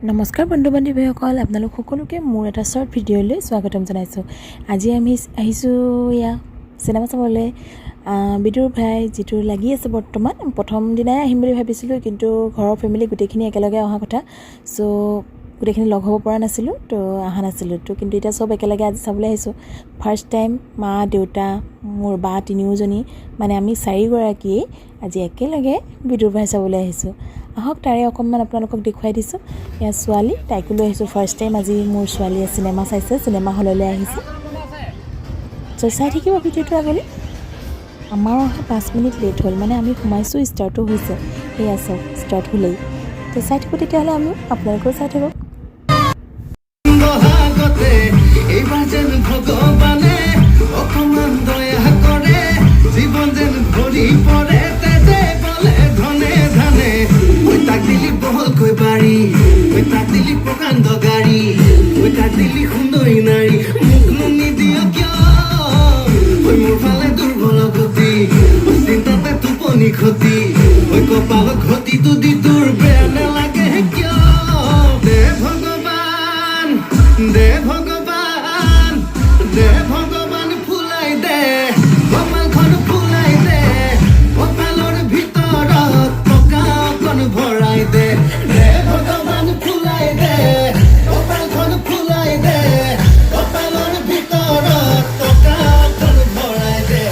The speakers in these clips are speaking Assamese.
নমস্কাৰ বন্ধু বান্ধৱীসকল, আপোনালোক সকলোকে মোৰ এটা শ্বৰ্ট ভিডিঅ'লৈ স্বাগতম জনাইছোঁ। আজি আমি আহিছোঁ চিনেমা চাবলৈ। বিদুৰ ভাই যিটো লাগি আছে বৰ্তমান, প্ৰথম দিনাই আহিম বুলি ভাবিছিলোঁ, কিন্তু ঘৰৰ ফেমিলি গোটেইখিনি একেলগে অহা কথা, চ' গোটেইখিনি লগ হ'ব পৰা নাছিলোঁ, তো অহা নাছিলোঁ। তো কিন্তু এতিয়া চব একেলগে আজি চাবলৈ আহিছোঁ। ফাৰ্ষ্ট টাইম মা দেউতা মোৰ বা তিনিওজনী, মানে আমি চাৰিগৰাকীয়ে আজি একেলগে বিদুৰ ভাই চাবলৈ আহিছোঁ। আহক তাৰে অকণমান আপোনালোকক দেখুৱাই দিছোঁ। এয়া ছোৱালী, তাইকো লৈ আহিছোঁ। ফাৰ্ষ্ট টাইম আজি মোৰ ছোৱালীয়ে চিনেমা চাইছে, চিনেমা হললৈ আহিছে। চাই থাকিব ভিডিঅ'টো আগলৈ। আমাৰ অহা 5 মিনিট লেট হ'ল, মানে আমি সোমাইছোঁ, ষ্টাৰ্টো হৈছে। সেয়া চাওক, ষ্টাৰ্ট হ'লেই। তো চাই থাকোঁ তেতিয়াহ'লে আমি, আপোনালোকেও চাই থাকক। প্ৰকাণ্ড গাড়ী দিলি সুন্দৰী নাৰী, মোক নিদিয় কিয় মোৰ ফালে দুৰ্বল গতি, চিন্তাতে টোপনি ক্ষতি, কপাল ঘটিটো দি তোৰ বেয়া নালাগে কিয়? দে ভগৱান, দে ভগৱান, দে ভগৱান, ফুলাই দে কপালখন, ফুলাই দে কপালৰ ভিতৰত টকা অকণ ভৰাই দে। দে ভগৱান, ফুলাই দে কপালখন, ফুলাই দে কপালৰ ভিতৰত টকা অকণ ভৰাই দে।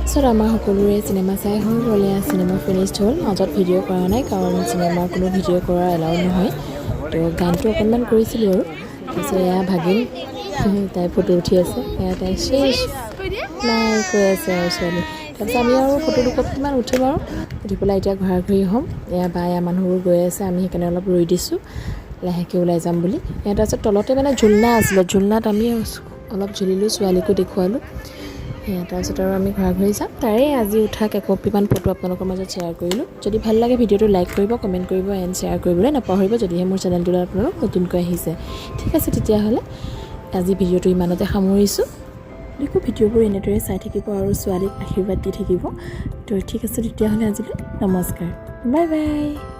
পিছত আমাৰ সকলোৰে চিনেমা চাই হৈ গ'লে, চিনেমা ফিনিছড হ'ল। মাজত ভিডিঅ' কৰা নাই, কাৰণ চিনেমাৰ কোনো ভিডিঅ' কৰা এলাউ নহয়। তো গানটো অকণমান কৰিছিলোঁ আৰু। তাৰপিছত এয়া ভাগিন, তাই ফটো উঠি আছে। এয়া তাই শেষ নাই কৈ আছে আৰু ছোৱালী। তাৰপিছত আমি আৰু ফটো দুকপিমান উঠিম আৰু উঠি পেলাই এতিয়া ঘৰা ঘূৰি হ'ম। এয়া বা এয়া মানুহবোৰ গৈ আছে, আমি সেইকাৰণে অলপ ৰৈ দিছোঁ লাহেকৈ ওলাই যাম বুলি। এয়া তাৰপিছত তলতে মানে ঝুলনা আছিলে, ঝুলনাত আমি অলপ ঝুলিলোঁ, ছোৱালীকো দেখুৱালোঁ। সেয়া তাৰপিছত আৰু আমি ঘৰা ঘূৰি যাম। তাৰে আজি উঠা কেইকপিমান ফটো আপোনালোকৰ মাজত শ্বেয়াৰ কৰিলোঁ। যদি ভাল লাগে ভিডিঅ'টো লাইক কৰিব, কমেণ্ট কৰিব এণ্ড শ্বেয়াৰ কৰিবলৈ নাপাহৰিব, যদিহে মোৰ চেনেলটোলৈ আপোনালোক নতুনকৈ আহিছে। ঠিক আছে, তেতিয়াহ'লে আজি ভিডিঅ'টো ইমানতে সামৰিছোঁ। দেখো ভিডিঅ'বোৰ এনেদৰে চাই থাকিব আৰু ছোৱালীক আশীৰ্বাদ দি থাকিব। তো ঠিক আছে তেতিয়াহ'লে আজিলৈ নমস্কাৰ, বাই বাই।